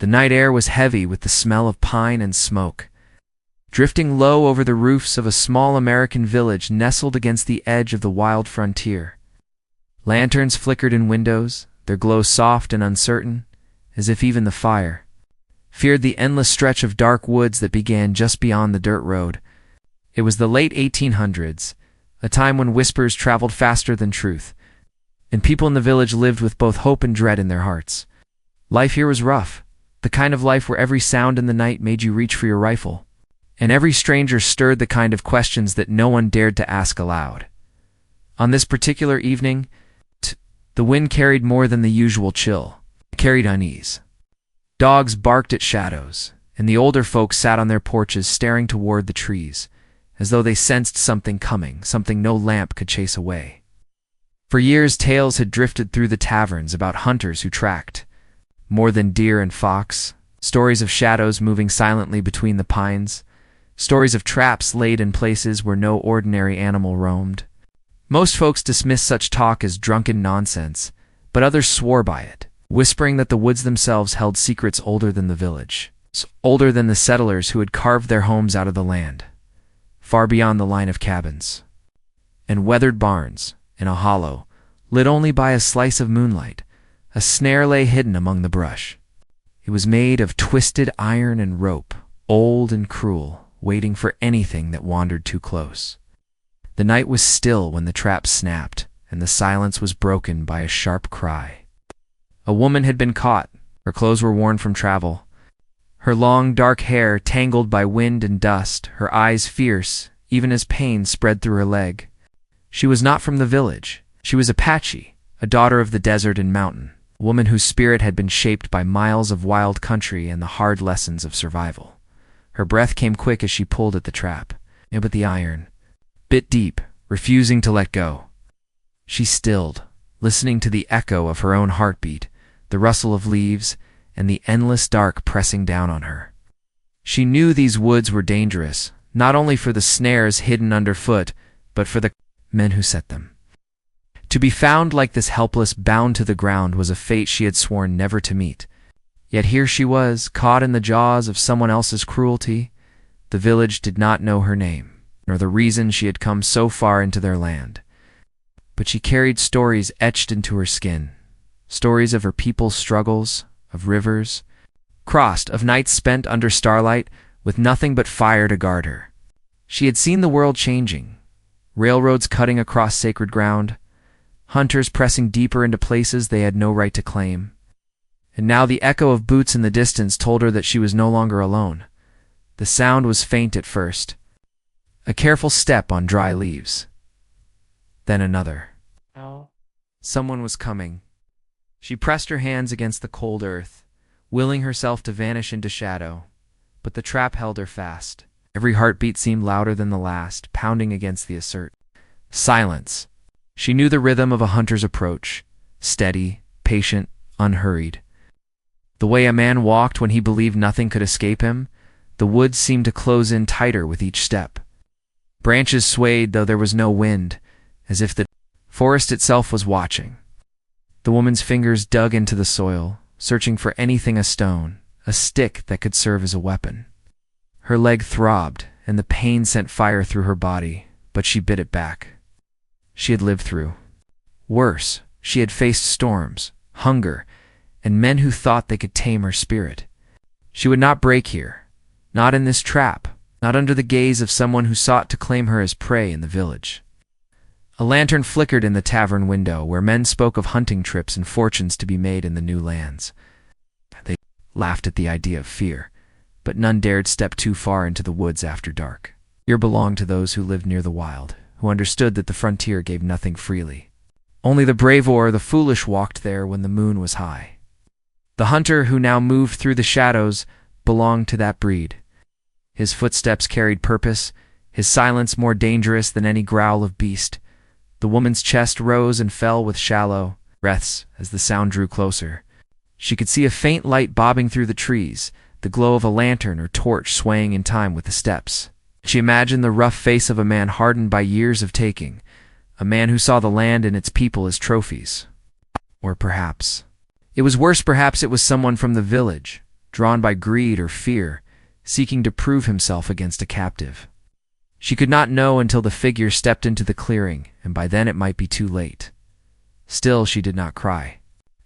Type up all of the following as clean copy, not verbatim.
The night air was heavy with the smell of pine and smoke. Drifting low over the roofs of a small American village nestled against the edge of the wild frontier. Lanterns flickered in windows, their glow soft and uncertain, as if even the fire feared the endless stretch of dark woods that began just beyond the dirt road. It was the late 1800s, a time when whispers traveled faster than truth, and people in the village lived with both hope and dread in their hearts. Life here was rough, the kind of life where every sound in the night made you reach for your rifle, and every stranger stirred the kind of questions that no one dared to ask aloud. On this particular evening, the wind carried more than the usual chill. It carried unease. Dogs barked at shadows, and the older folks sat on their porches staring toward the trees, as though they sensed something coming, something no lamp could chase away. For years, tales had drifted through the taverns about hunters who tracked more than deer and fox, stories of shadows moving silently between the pines, stories of traps laid in places where no ordinary animal roamed. Most folks dismissed such talk as drunken nonsense, but others swore by it, whispering that the woods themselves held secrets older than the village, older than the settlers who had carved their homes out of the land, far beyond the line of cabins and weathered barns. In a hollow, lit only by a slice of moonlight, a snare lay hidden among the brush. It was made of twisted iron and rope, old and cruel, waiting for anything that wandered too close. The night was still when the trap snapped, and the silence was broken by a sharp cry. A woman had been caught. Her clothes were worn from travel. Her long, dark hair tangled by wind and dust, her eyes fierce, even as pain spread through her leg. She was not from the village. She was Apache, a daughter of the desert and mountain, a woman whose spirit had been shaped by miles of wild country and the hard lessons of survival. Her breath came quick as she pulled at the trap, but the iron bit deep, refusing to let go. She stilled, listening to the echo of her own heartbeat, the rustle of leaves, and the endless dark pressing down on her. She knew these woods were dangerous, not only for the snares hidden underfoot, but for the men who set them. To be found like this helpless, bound to the ground, was a fate she had sworn never to meet. Yet here she was, caught in the jaws of someone else's cruelty. The village did not know her name, nor the reason she had come so far into their land. But she carried stories etched into her skin, stories of her people's struggles, of rivers crossed, of nights spent under starlight with nothing but fire to guard her. She had seen the world changing, railroads cutting across sacred ground, hunters pressing deeper into places they had no right to claim. And now the echo of boots in the distance told her that she was no longer alone. The sound was faint at first, a careful step on dry leaves. Then another. Someone was coming. She pressed her hands against the cold earth, willing herself to vanish into shadow, but the trap held her fast. Every heartbeat seemed louder than the last, pounding against the assert. Silence. She knew the rhythm of a hunter's approach, steady, patient, unhurried. The way a man walked when he believed nothing could escape him, the woods seemed to close in tighter with each step. Branches swayed though there was no wind, as if the forest itself was watching. The woman's fingers dug into the soil, searching for anything, a stone, a stick that could serve as a weapon. Her leg throbbed, and the pain sent fire through her body, but she bit it back. She had lived through worse. She had faced storms, hunger, and men who thought they could tame her spirit. She would not break here, not in this trap, not under the gaze of someone who sought to claim her as prey in the village. A lantern flickered in the tavern window where men spoke of hunting trips and fortunes to be made in the new lands. They laughed at the idea of fear, but none dared step too far into the woods after dark. Fear belonged to those who lived near the wild, who understood that the frontier gave nothing freely. Only the brave or the foolish walked there when the moon was high. The hunter who now moved through the shadows belonged to that breed. His footsteps carried purpose, his silence more dangerous than any growl of beast. The woman's chest rose and fell with shallow breaths as the sound drew closer. She could see a faint light bobbing through the trees, the glow of a lantern or torch swaying in time with the steps. She imagined the rough face of a man hardened by years of taking, a man who saw the land and its people as trophies. Or perhaps it was worse, perhaps it was someone from the village, drawn by greed or fear, seeking to prove himself against a captive. She could not know until the figure stepped into the clearing, and by then it might be too late. Still, she did not cry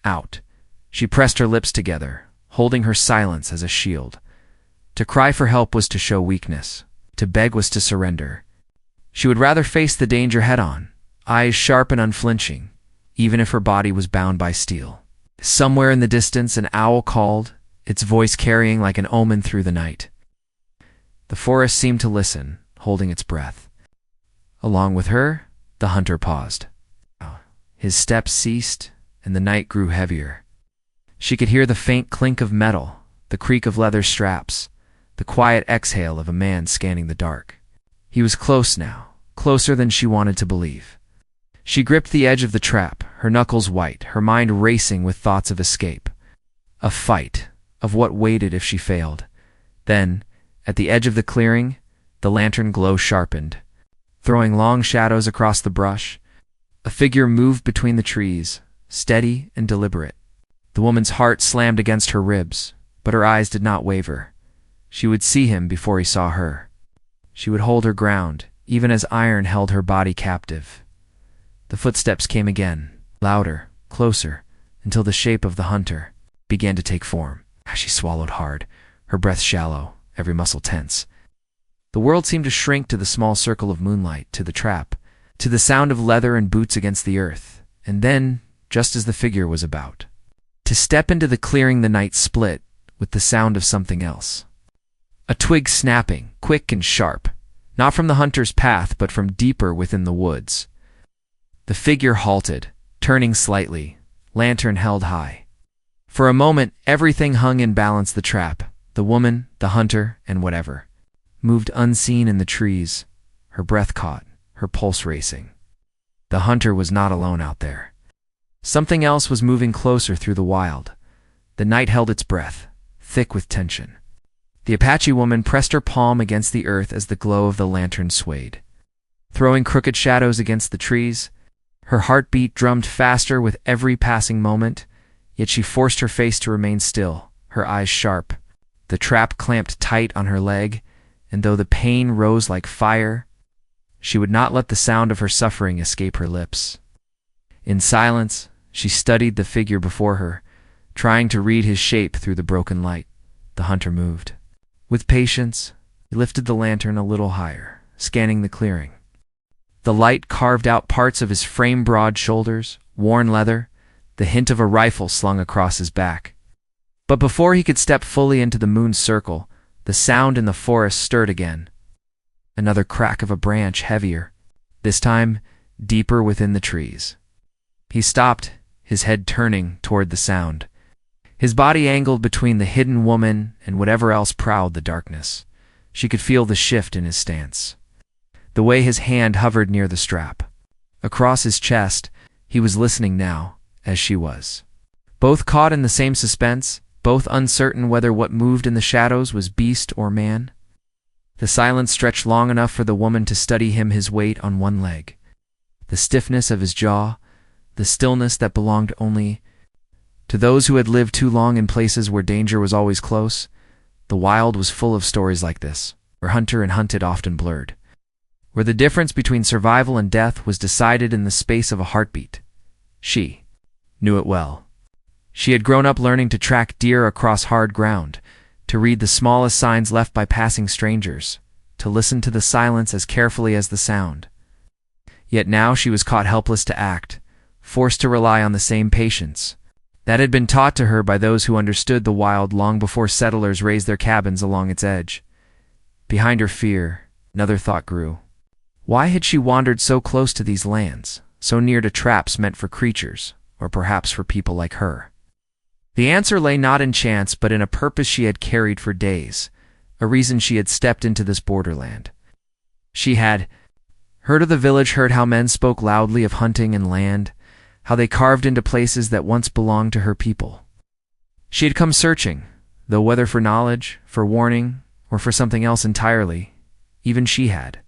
out. She pressed her lips together, holding her silence as a shield. To cry for help was to show weakness. To beg was to surrender. She would rather face the danger head-on, eyes sharp and unflinching, even if her body was bound by steel. Somewhere in the distance, an owl called, its voice carrying like an omen through the night. The forest seemed to listen, holding its breath. Along with her, the hunter paused. His steps ceased, and the night grew heavier. She could hear the faint clink of metal, the creak of leather straps, the quiet exhale of a man scanning the dark. He was close now, closer than she wanted to believe. She gripped the edge of the trap, her knuckles white, her mind racing with thoughts of escape. Of fight, of what waited if she failed. Then, at the edge of the clearing, the lantern glow sharpened. Throwing long shadows across the brush, a figure moved between the trees, steady and deliberate. The woman's heart slammed against her ribs, but her eyes did not waver. She would see him before he saw her. She would hold her ground, even as iron held her body captive. The footsteps came again, louder, closer, until the shape of the hunter began to take form. She swallowed hard, her breath shallow, every muscle tense. The world seemed to shrink to the small circle of moonlight, to the trap, to the sound of leather and boots against the earth. And then, just as the figure was about to step into the clearing, the night split with the sound of something else. A twig snapping, quick and sharp, not from the hunter's path but from deeper within the woods. The figure halted, turning slightly, lantern held high. For a moment, everything hung in balance: the trap, the woman, the hunter, and whatever moved unseen in the trees, her breath caught, her pulse racing. The hunter was not alone out there. Something else was moving closer through the wild. The night held its breath, thick with tension. The Apache woman pressed her palm against the earth as the glow of the lantern swayed, throwing crooked shadows against the trees. Her heartbeat drummed faster with every passing moment, yet she forced her face to remain still, her eyes sharp. The trap clamped tight on her leg, and though the pain rose like fire, she would not let the sound of her suffering escape her lips. In silence, she studied the figure before her, trying to read his shape through the broken light. The hunter moved. With patience, he lifted the lantern a little higher, scanning the clearing. The light carved out parts of his frame: broad shoulders, worn leather, the hint of a rifle slung across his back. But before he could step fully into the moon's circle, the sound in the forest stirred again. Another crack of a branch, heavier, this time deeper within the trees. He stopped, his head turning toward the sound. His body angled between the hidden woman and whatever else prowled the darkness. She could feel the shift in his stance, the way his hand hovered near the strap. Across his chest, he was listening now, as she was. Both caught in the same suspense, both uncertain whether what moved in the shadows was beast or man. The silence stretched long enough for the woman to study him, his weight on one leg, the stiffness of his jaw, the stillness that belonged only to those who had lived too long in places where danger was always close. The wild was full of stories like this, where hunter and hunted often blurred, where the difference between survival and death was decided in the space of a heartbeat. She knew it well. She had grown up learning to track deer across hard ground, to read the smallest signs left by passing strangers, to listen to the silence as carefully as the sound. Yet now she was caught helpless to act, forced to rely on the same patience that had been taught to her by those who understood the wild long before settlers raised their cabins along its edge. Behind her fear, another thought grew. Why had she wandered so close to these lands, so near to traps meant for creatures, or perhaps for people like her? The answer lay not in chance, but in a purpose she had carried for days, a reason she had stepped into this borderland. She had heard of the village, heard how men spoke loudly of hunting and land, how they carved into places that once belonged to her people. She had come searching, though whether for knowledge, for warning, or for something else entirely, even she had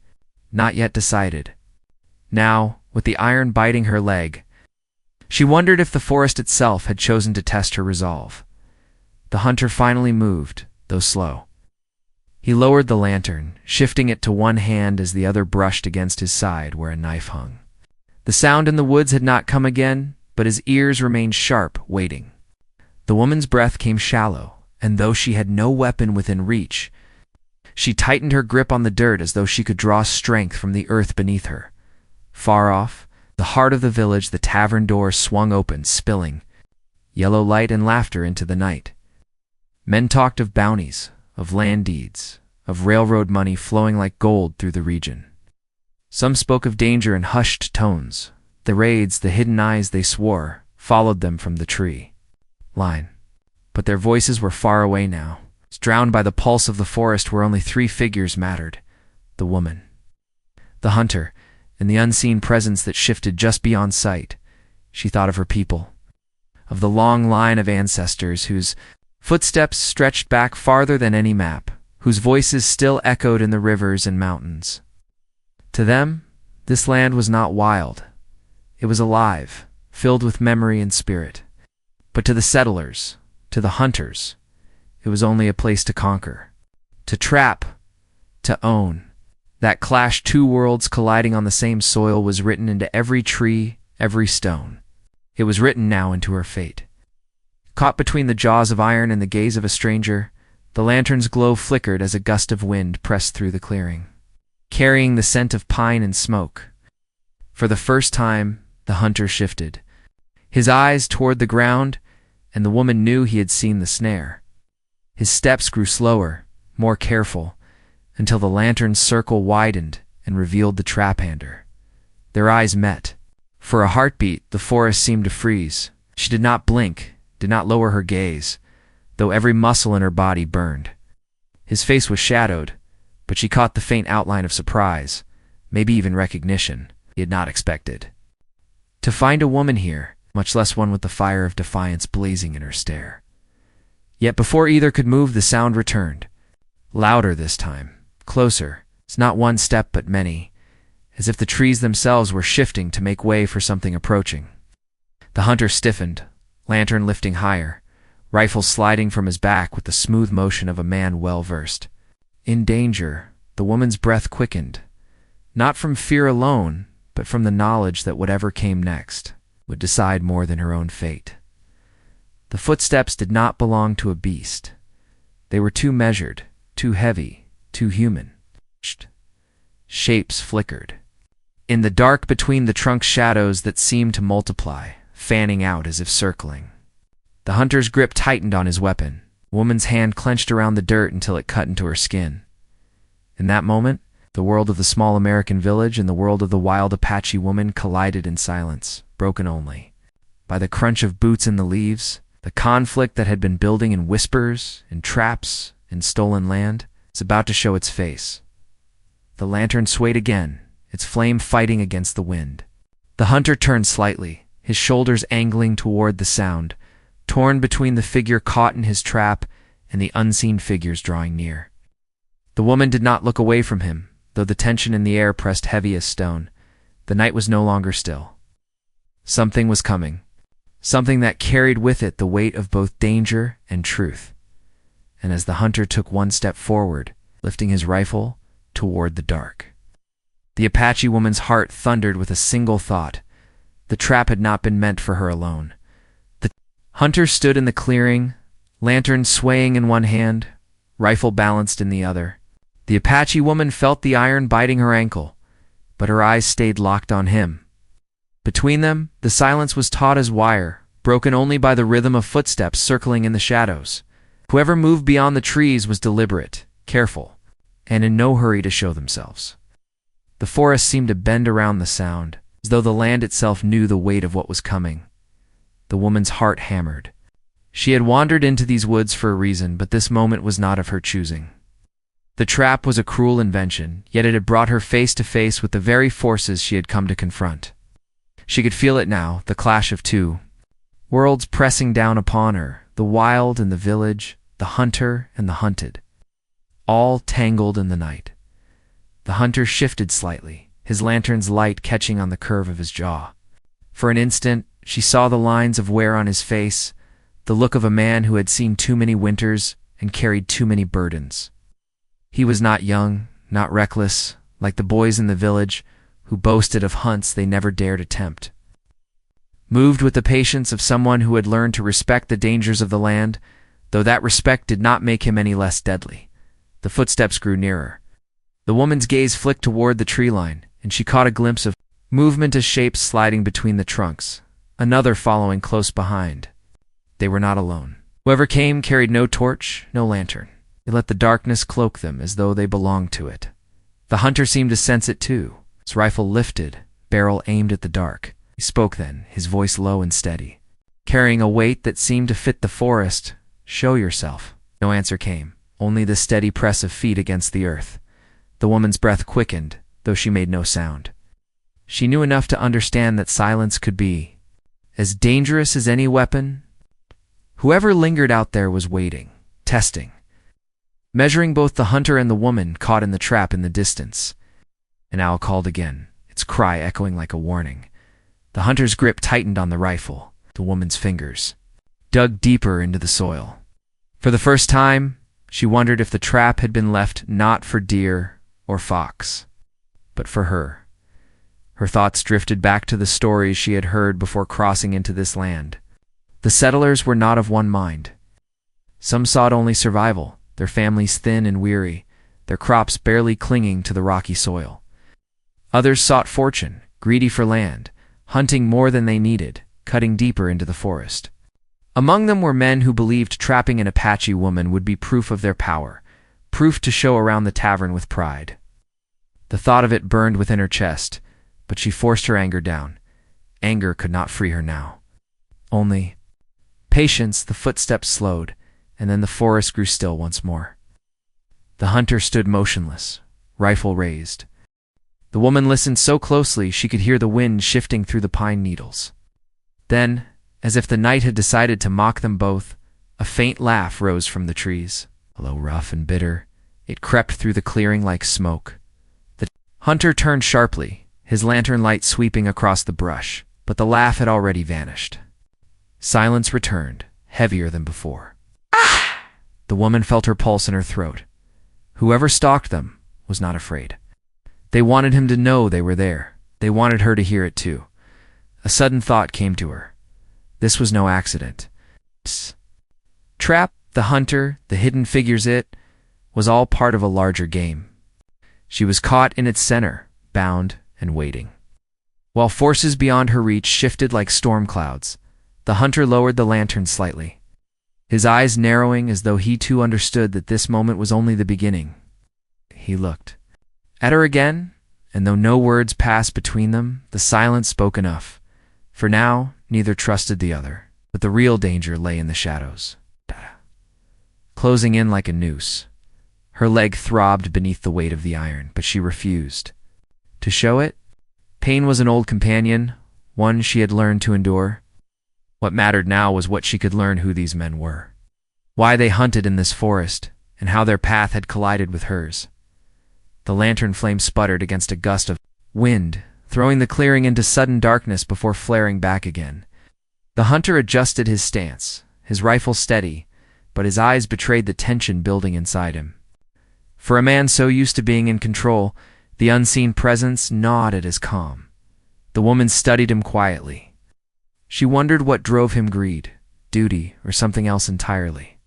not yet decided. Now, with the iron biting her leg, she wondered if the forest itself had chosen to test her resolve. The hunter finally moved, though slow. He lowered the lantern, shifting it to one hand as the other brushed against his side where a knife hung. The sound in the woods had not come again, but his ears remained sharp, waiting. The woman's breath came shallow, and though she had no weapon within reach, she tightened her grip on the dirt as though she could draw strength from the earth beneath her. Far off, the heart of the village, the tavern door swung open, spilling yellow light and laughter into the night. Men talked of bounties, of land deeds, of railroad money flowing like gold through the region. Some spoke of danger in hushed tones. The raids, the hidden eyes, they swore, followed them from the tree line. But their voices were far away now, drowned by the pulse of the forest where only three figures mattered: the woman, the hunter, and the unseen presence that shifted just beyond sight. She thought of her people, of the long line of ancestors whose footsteps stretched back farther than any map, whose voices still echoed in the rivers and mountains. To them, this land was not wild. It was alive, filled with memory and spirit. But to the settlers, to the hunters, it was only a place to conquer, to trap, to own. That clash, two worlds colliding on the same soil, was written into every tree, every stone. It was written now into her fate. Caught between the jaws of iron and the gaze of a stranger, the lantern's glow flickered as a gust of wind pressed through the clearing, carrying the scent of pine and smoke. For the first time, the hunter shifted, his eyes toward the ground, and the woman knew he had seen the snare. His steps grew slower, more careful, until the lantern's circle widened and revealed the trap-hander. Their eyes met. For a heartbeat, the forest seemed to freeze. She did not blink, did not lower her gaze, though every muscle in her body burned. His face was shadowed, but she caught the faint outline of surprise, maybe even recognition, he had not expected. To find a woman here, much less one with the fire of defiance blazing in her stare. Yet before either could move, the sound returned. Louder this time, closer. It's not one step but many, as if the trees themselves were shifting to make way for something approaching. The hunter stiffened, lantern lifting higher, rifle sliding from his back with the smooth motion of a man well-versed. In danger, the woman's breath quickened, not from fear alone, but from the knowledge that whatever came next would decide more than her own fate. The footsteps did not belong to a beast. They were too measured, too heavy, too human. Shapes flickered. In the dark between the trunk, shadows that seemed to multiply, fanning out as if circling. The hunter's grip tightened on his weapon. The woman's hand clenched around the dirt until it cut into her skin. In that moment, the world of the small American village and the world of the wild Apache woman collided in silence, broken only by the crunch of boots in the leaves. The conflict that had been building in whispers, in traps, in stolen land, is about to show its face. The lantern swayed again, its flame fighting against the wind. The hunter turned slightly, his shoulders angling toward the sound, torn between the figure caught in his trap and the unseen figures drawing near. The woman did not look away from him, though the tension in the air pressed heavy as stone. The night was no longer still. Something was coming, something that carried with it the weight of both danger and truth. And as the hunter took one step forward, lifting his rifle toward the dark, the Apache woman's heart thundered with a single thought. The trap had not been meant for her alone. The hunter stood in the clearing, lantern swaying in one hand, rifle balanced in the other. The Apache woman felt the iron biting her ankle, but her eyes stayed locked on him. Between them, the silence was taut as wire, broken only by the rhythm of footsteps circling in the shadows. Whoever moved beyond the trees was deliberate, careful, and in no hurry to show themselves. The forest seemed to bend around the sound, as though the land itself knew the weight of what was coming. The woman's heart hammered. She had wandered into these woods for a reason, but this moment was not of her choosing. The trap was a cruel invention, yet it had brought her face to face with the very forces she had come to confront. She could feel it now, the clash of two worlds pressing down upon her, the wild and the village, the hunter and the hunted, all tangled in the night. The hunter shifted slightly, his lantern's light catching on the curve of his jaw. For an instant, she saw the lines of wear on his face, the look of a man who had seen too many winters and carried too many burdens. He was not young, not reckless, like the boys in the village who boasted of hunts they never dared attempt. Moved with the patience of someone who had learned to respect the dangers of the land, though that respect did not make him any less deadly. The footsteps grew nearer. The woman's gaze flicked toward the tree line, and she caught a glimpse of movement as shapes sliding between the trunks, another following close behind. They were not alone. Whoever came carried no torch, no lantern. They let the darkness cloak them as though they belonged to it. The hunter seemed to sense it too. His rifle lifted, barrel aimed at the dark. He spoke then, his voice low and steady, carrying a weight that seemed to fit the forest. "Show yourself." No answer came, only the steady press of feet against the earth. The woman's breath quickened, though she made no sound. She knew enough to understand that silence could be as dangerous as any weapon. Whoever lingered out there was waiting, testing, measuring both the hunter and the woman caught in the trap in the distance. An owl called again, its cry echoing like a warning. The hunter's grip tightened on the rifle. The woman's fingers dug deeper into the soil. For the first time, she wondered if the trap had been left not for deer or fox, but for her. Her thoughts drifted back to the stories she had heard before crossing into this land. The settlers were not of one mind. Some sought only survival, their families thin and weary, their crops barely clinging to the rocky soil. Others sought fortune, greedy for land, hunting more than they needed, cutting deeper into the forest. Among them were men who believed trapping an Apache woman would be proof of their power, proof to show around the tavern with pride. The thought of it burned within her chest, but she forced her anger down. Anger could not free her now. Only patience. The footsteps slowed, and then the forest grew still once more. The hunter stood motionless, rifle raised. The woman listened so closely she could hear the wind shifting through the pine needles. Then, as if the night had decided to mock them both, a faint laugh rose from the trees. Although rough and bitter, it crept through the clearing like smoke. The hunter turned sharply, his lantern light sweeping across the brush, but the laugh had already vanished. Silence returned, heavier than before. Ah! The woman felt her pulse in her throat. Whoever stalked them was not afraid. They wanted him to know they were there. They wanted her to hear it too. A sudden thought came to her. This was no accident. Trap, the hunter, the hidden figures, it was all part of a larger game. She was caught in its center, bound and waiting. While forces beyond her reach shifted like storm clouds, the hunter lowered the lantern slightly, his eyes narrowing as though he too understood that this moment was only the beginning. He looked at her again, and though no words passed between them, the silence spoke enough. For now, neither trusted the other, but the real danger lay in the shadows, closing in like a noose. Her leg throbbed beneath the weight of the iron, but she refused to show it. Pain was an old companion, one she had learned to endure. What mattered now was what she could learn: who these men were, why they hunted in this forest, and how their path had collided with hers. The lantern flame sputtered against a gust of wind, throwing the clearing into sudden darkness before flaring back again. The hunter adjusted his stance, his rifle steady, but his eyes betrayed the tension building inside him. For a man so used to being in control, the unseen presence gnawed at his calm. The woman studied him quietly. She wondered what drove him: greed, duty, or something else entirely.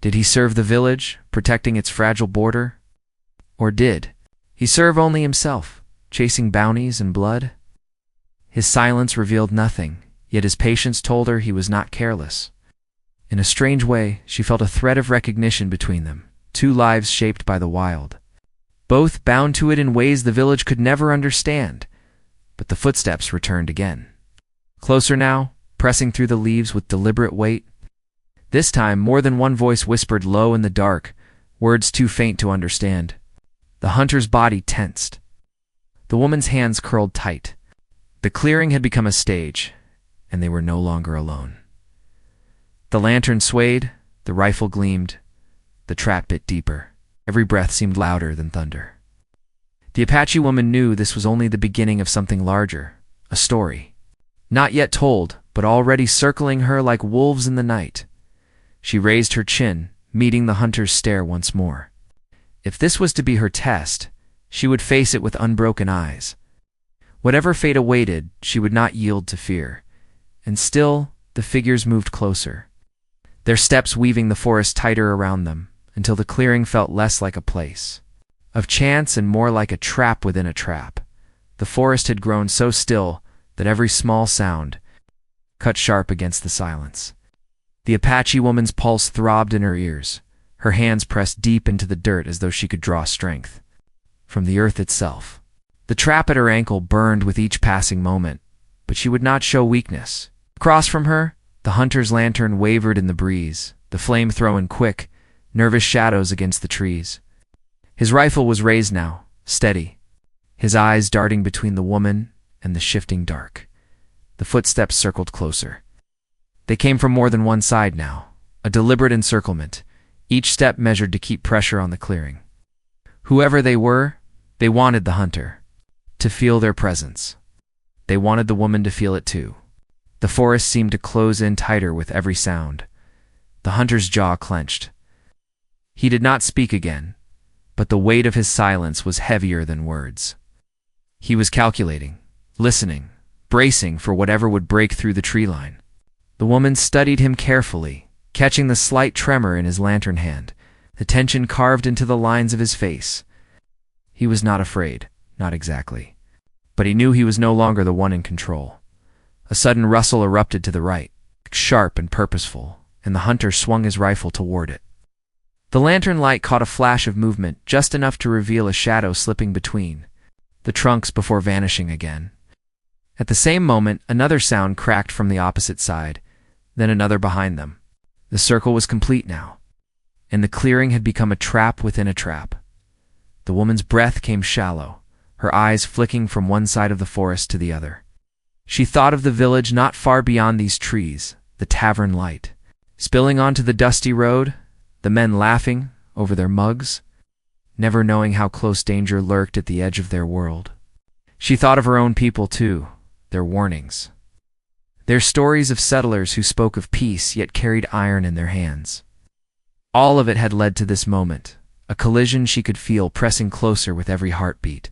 Did he serve the village, protecting its fragile border? Or did he serve only himself, chasing bounties and blood? His silence revealed nothing, yet his patience told her he was not careless. In a strange way, she felt a thread of recognition between them, two lives shaped by the wild, both bound to it in ways the village could never understand. But the footsteps returned again. Closer now, pressing through the leaves with deliberate weight. This time, more than one voice whispered low in the dark, words too faint to understand. The hunter's body tensed. The woman's hands curled tight. The clearing had become a stage, and they were no longer alone. The lantern swayed, the rifle gleamed, the trap bit deeper. Every breath seemed louder than thunder. The Apache woman knew this was only the beginning of something larger, a story. Not yet told, but already circling her like wolves in the night. She raised her chin, meeting the hunter's stare once more. If this was to be her test, she would face it with unbroken eyes. Whatever fate awaited, she would not yield to fear. And still, the figures moved closer, their steps weaving the forest tighter around them, until the clearing felt less like a place of chance and more like a trap within a trap. The forest had grown so still that every small sound cut sharp against the silence. The Apache woman's pulse throbbed in her ears, her hands pressed deep into the dirt as though she could draw strength from the earth itself. The trap at her ankle burned with each passing moment, but she would not show weakness. Across from her, the hunter's lantern wavered in the breeze, the flame throwing quick, nervous shadows against the trees. His rifle was raised now, steady, his eyes darting between the woman and the shifting dark. The footsteps circled closer. They came from more than one side now, a deliberate encirclement, each step measured to keep pressure on the clearing. Whoever they were, they wanted the hunter to feel their presence. They wanted the woman to feel it too. The forest seemed to close in tighter with every sound. The hunter's jaw clenched. He did not speak again, but the weight of his silence was heavier than words. He was calculating, listening, bracing for whatever would break through the tree line. The woman studied him carefully, catching the slight tremor in his lantern hand, the tension carved into the lines of his face. He was not afraid, not exactly. But he knew he was no longer the one in control. A sudden rustle erupted to the right, sharp and purposeful, and the hunter swung his rifle toward it. The lantern light caught a flash of movement, just enough to reveal a shadow slipping between the trunks before vanishing again. At the same moment, another sound cracked from the opposite side, then another behind them. The circle was complete now, and the clearing had become a trap within a trap. The woman's breath came shallow, her eyes flicking from one side of the forest to the other. She thought of the village not far beyond these trees, the tavern light, spilling onto the dusty road, the men laughing over their mugs, never knowing how close danger lurked at the edge of their world. She thought of her own people too, their warnings, their stories of settlers who spoke of peace yet carried iron in their hands. All of it had led to this moment, a collision she could feel pressing closer with every heartbeat.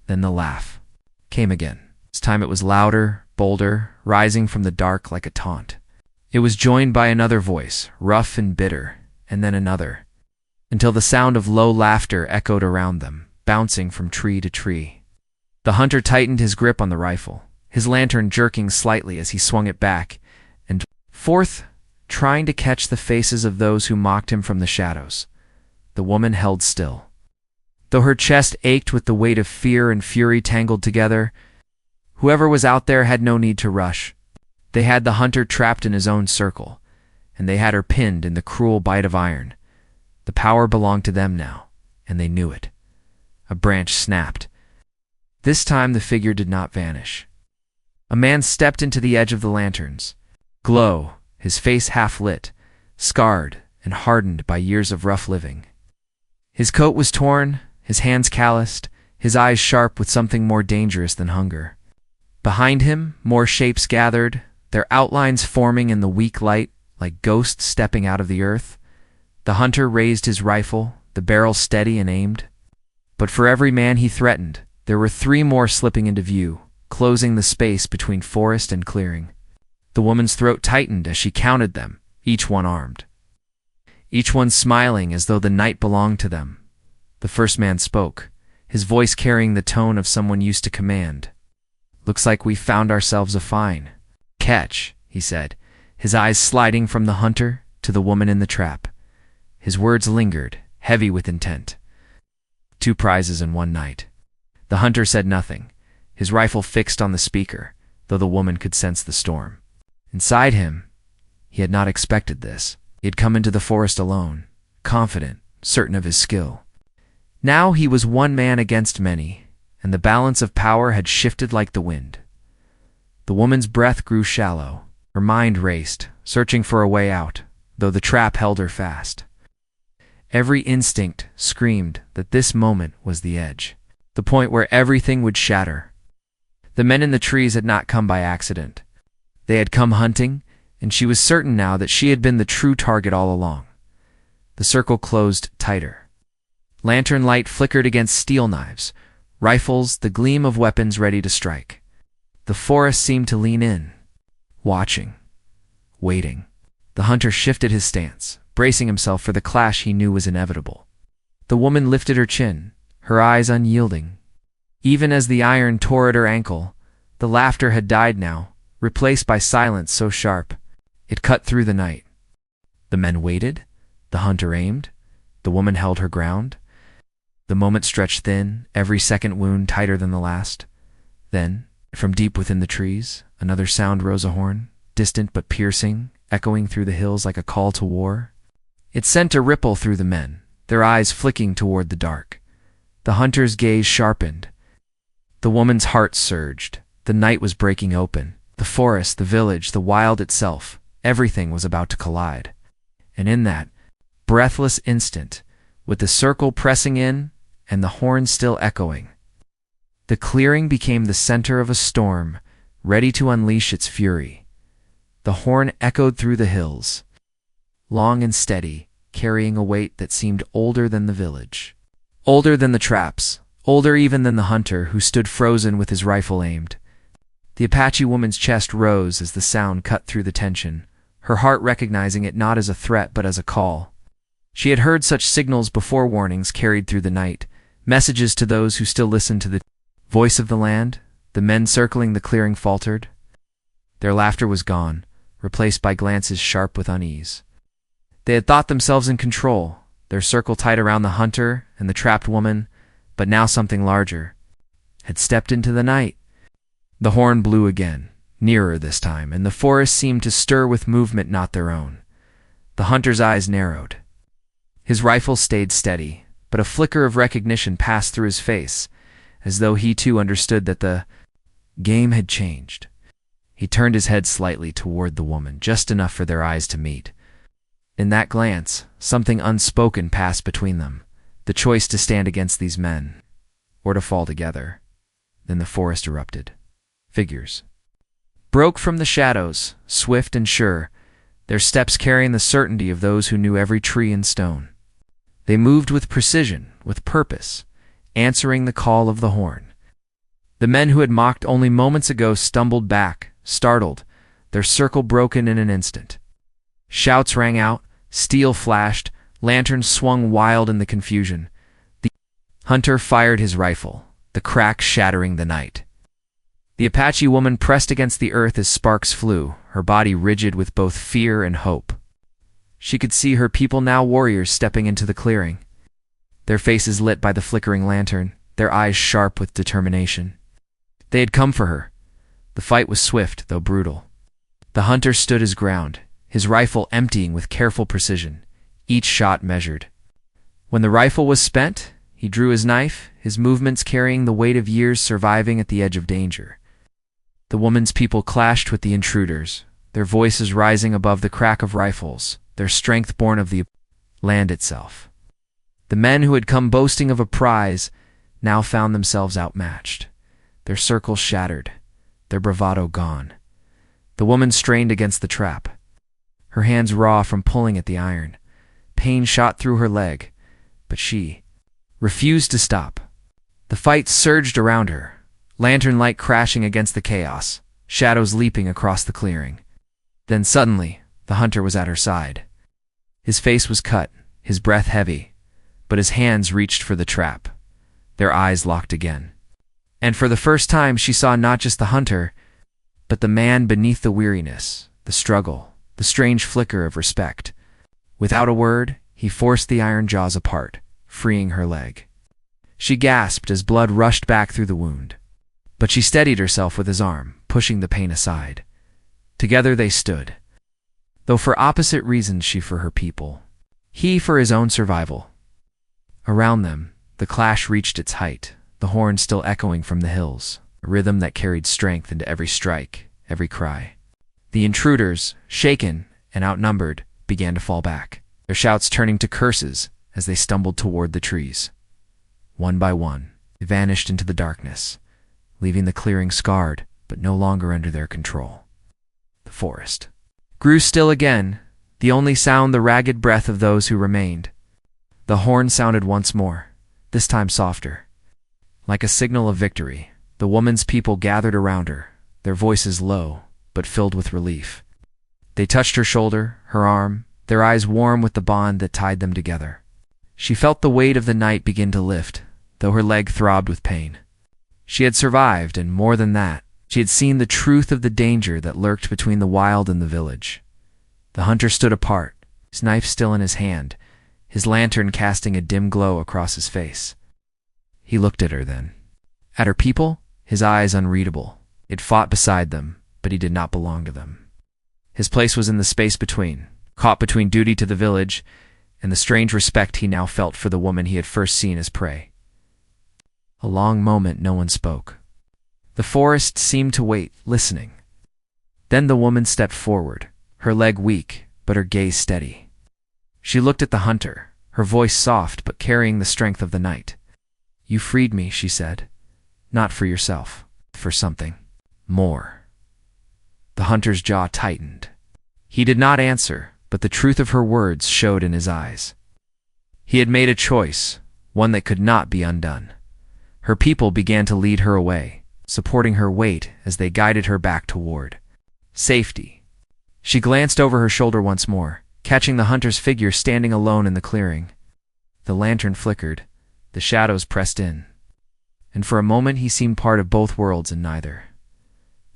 Then the laugh came again. This time it was louder, bolder, rising from the dark like a taunt. It was joined by another voice, rough and bitter, and then another, until the sound of low laughter echoed around them, bouncing from tree to tree. The hunter tightened his grip on the rifle, his lantern jerking slightly as he swung it back and forth, trying to catch the faces of those who mocked him from the shadows. The woman held still. Though her chest ached with the weight of fear and fury tangled together, whoever was out there had no need to rush. They had the hunter trapped in his own circle, and they had her pinned in the cruel bite of iron. The power belonged to them now, and they knew it. A branch snapped. This time the figure did not vanish. A man stepped into the edge of the lanterns, glow, his face half lit, scarred and hardened by years of rough living. His coat was torn, his hands calloused, his eyes sharp with something more dangerous than hunger. Behind him, more shapes gathered, their outlines forming in the weak light like ghosts stepping out of the earth. The hunter raised his rifle, the barrel steady and aimed. But for every man he threatened, there were 3 more slipping into view, closing the space between forest and clearing. The woman's throat tightened as she counted them, each one armed, each one smiling as though the night belonged to them. The first man spoke, his voice carrying the tone of someone used to command. "Looks like we found ourselves a fine catch," he said, his eyes sliding from the hunter to the woman in the trap. His words lingered, heavy with intent. 2 prizes in one night. The hunter said nothing, his rifle fixed on the speaker, though the woman could sense the storm. Inside him, he had not expected this. He had come into the forest alone, confident, certain of his skill. Now he was one man against many, and the balance of power had shifted like the wind. The woman's breath grew shallow. Her mind raced, searching for a way out, though the trap held her fast. Every instinct screamed that this moment was the edge, the point where everything would shatter. The men in the trees had not come by accident. They had come hunting, and she was certain now that she had been the true target all along. The circle closed tighter. Lantern light flickered against steel knives, rifles, the gleam of weapons ready to strike. The forest seemed to lean in, watching, waiting. The hunter shifted his stance, bracing himself for the clash he knew was inevitable. The woman lifted her chin, her eyes unyielding. Even as the iron tore at her ankle, the laughter had died now, replaced by silence so sharp it cut through the night. The men waited, the hunter aimed, the woman held her ground. The moment stretched thin, every second wound tighter than the last. Then, from deep within the trees, another sound rose, a horn, distant but piercing, echoing through the hills like a call to war. It sent a ripple through the men, their eyes flicking toward the dark. The hunter's gaze sharpened. The woman's heart surged. The night was breaking open. The forest, the village, the wild itself, everything was about to collide. And in that breathless instant, with the circle pressing in and the horn still echoing, the clearing became the center of a storm, ready to unleash its fury. The horn echoed through the hills, long and steady, carrying a weight that seemed older than the village, older than the traps, older even than the hunter who stood frozen with his rifle aimed. The Apache woman's chest rose as the sound cut through the tension, her heart recognizing it not as a threat but as a call. She had heard such signals before, warnings carried through the night, messages to those who still listened to the voice of the land. The men circling the clearing faltered. Their laughter was gone, replaced by glances sharp with unease. They had thought themselves in control, their circle tight around the hunter and the trapped woman, but now something larger had stepped into the night. The horn blew again, nearer this time, and the forest seemed to stir with movement not their own. The hunter's eyes narrowed. His rifle stayed steady, but a flicker of recognition passed through his face, as though he too understood that the game had changed. He turned his head slightly toward the woman, just enough for their eyes to meet. In that glance, something unspoken passed between them, the choice to stand against these men, or to fall together. Then the forest erupted. Figures broke from the shadows, swift and sure, their steps carrying the certainty of those who knew every tree and stone. They moved with precision, with purpose, answering the call of the horn. The men who had mocked only moments ago stumbled back, startled, their circle broken in an instant. Shouts rang out, steel flashed, lanterns swung wild in the confusion. The hunter fired his rifle, the crack shattering the night. The Apache woman pressed against the earth as sparks flew, her body rigid with both fear and hope. She could see her people, now warriors, stepping into the clearing, their faces lit by the flickering lantern, their eyes sharp with determination. They had come for her. The fight was swift, though brutal. The hunter stood his ground, his rifle emptying with careful precision, each shot measured. When the rifle was spent, he drew his knife, his movements carrying the weight of years surviving at the edge of danger. The woman's people clashed with the intruders, their voices rising above the crack of rifles, their strength born of the land itself. The men who had come boasting of a prize now found themselves outmatched, their circles shattered, their bravado gone. The woman strained against the trap, her hands raw from pulling at the iron. Pain shot through her leg, but she refused to stop. The fight surged around her, lantern light crashing against the chaos, shadows leaping across the clearing. Then suddenly, the hunter was at her side. His face was cut, his breath heavy, but his hands reached for the trap. Their eyes locked again. And for the first time she saw not just the hunter, but the man beneath the weariness, the struggle, the strange flicker of respect. Without a word, he forced the iron jaws apart, freeing her leg. She gasped as blood rushed back through the wound. But she steadied herself with his arm, pushing the pain aside. Together they stood. Though for opposite reasons, she for her people, he for his own survival. Around them, the clash reached its height, the horn still echoing from the hills, a rhythm that carried strength into every strike, every cry. The intruders, shaken and outnumbered, began to fall back, their shouts turning to curses as they stumbled toward the trees. One by one, they vanished into the darkness, leaving the clearing scarred, but no longer under their control. The forest grew still again, the only sound the ragged breath of those who remained. The horn sounded once more, this time softer. Like a signal of victory, the woman's people gathered around her, their voices low, but filled with relief. They touched her shoulder, her arm, their eyes warm with the bond that tied them together. She felt the weight of the night begin to lift, though her leg throbbed with pain. She had survived, and more than that, she had seen the truth of the danger that lurked between the wild and the village. The hunter stood apart, his knife still in his hand, his lantern casting a dim glow across his face. He looked at her then. At her people, his eyes unreadable. It fought beside them, but he did not belong to them. His place was in the space between, caught between duty to the village and the strange respect he now felt for the woman he had first seen as prey. A long moment no one spoke. The forest seemed to wait, listening. Then the woman stepped forward, her leg weak, but her gaze steady. She looked at the hunter, her voice soft but carrying the strength of the night. "You freed me," she said. "Not for yourself, for something more." The hunter's jaw tightened. He did not answer, but the truth of her words showed in his eyes. He had made a choice, one that could not be undone. Her people began to lead her away, supporting her weight as they guided her back toward safety. She glanced over her shoulder once more, catching the hunter's figure standing alone in the clearing. The lantern flickered, the shadows pressed in, and for a moment he seemed part of both worlds and neither.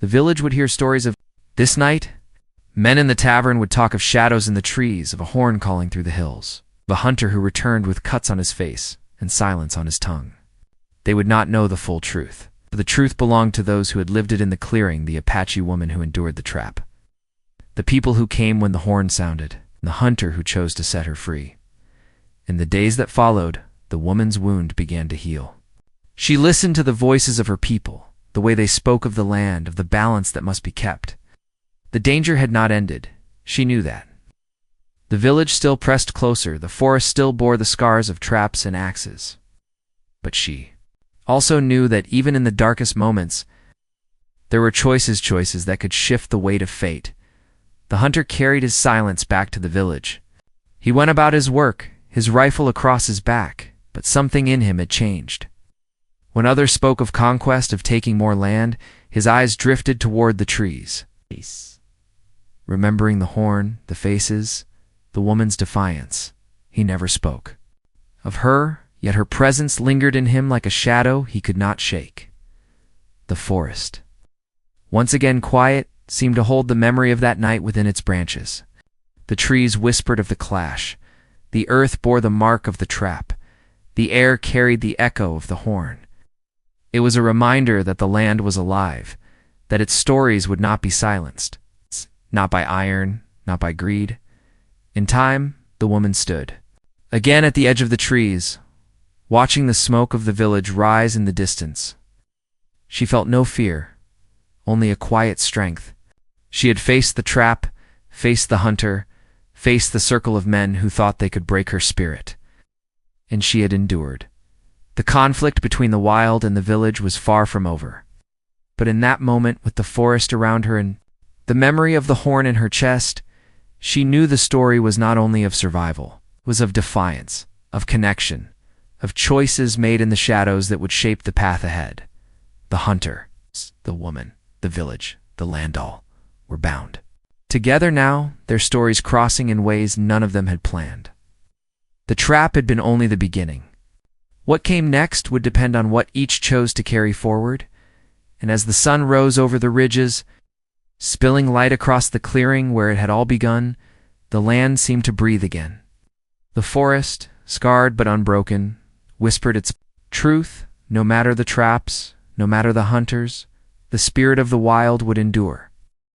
The village would hear stories of this night. Men in the tavern would talk of shadows in the trees, of a horn calling through the hills, of a hunter who returned with cuts on his face and silence on his tongue. They would not know the full truth, but the truth belonged to those who had lived it in the clearing, the Apache woman who endured the trap, the people who came when the horn sounded, and the hunter who chose to set her free. In the days that followed, the woman's wound began to heal. She listened to the voices of her people, the way they spoke of the land, of the balance that must be kept. The danger had not ended. She knew that. The village still pressed closer, the forest still bore the scars of traps and axes. But she also knew that even in the darkest moments, there were choices that could shift the weight of fate. The hunter carried his silence back to the village. He went about his work, his rifle across his back, but something in him had changed. When others spoke of conquest, of taking more land, his eyes drifted toward the trees. Remembering the horn, the faces, the woman's defiance, he never spoke. Of her, yet her presence lingered in him like a shadow he could not shake. The forest, once again quiet, seemed to hold the memory of that night within its branches. The trees whispered of the clash. The earth bore the mark of the trap. The air carried the echo of the horn. It was a reminder that the land was alive, that its stories would not be silenced. Not by iron, not by greed. In time, the woman stood, again at the edge of the trees, watching the smoke of the village rise in the distance. She felt no fear, only a quiet strength. She had faced the trap, faced the hunter, faced the circle of men who thought they could break her spirit. And she had endured. The conflict between the wild and the village was far from over. But in that moment, with the forest around her and the memory of the horn in her chest, she knew the story was not only of survival, it was of defiance, of connection, of choices made in the shadows that would shape the path ahead. The hunter, the woman, the village, the land all were bound together now, their stories crossing in ways none of them had planned. The trap had been only the beginning. What came next would depend on what each chose to carry forward, and as the sun rose over the ridges, spilling light across the clearing where it had all begun, the land seemed to breathe again. The forest, scarred but unbroken, whispered its truth. No matter the traps, no matter the hunters, the spirit of the wild would endure.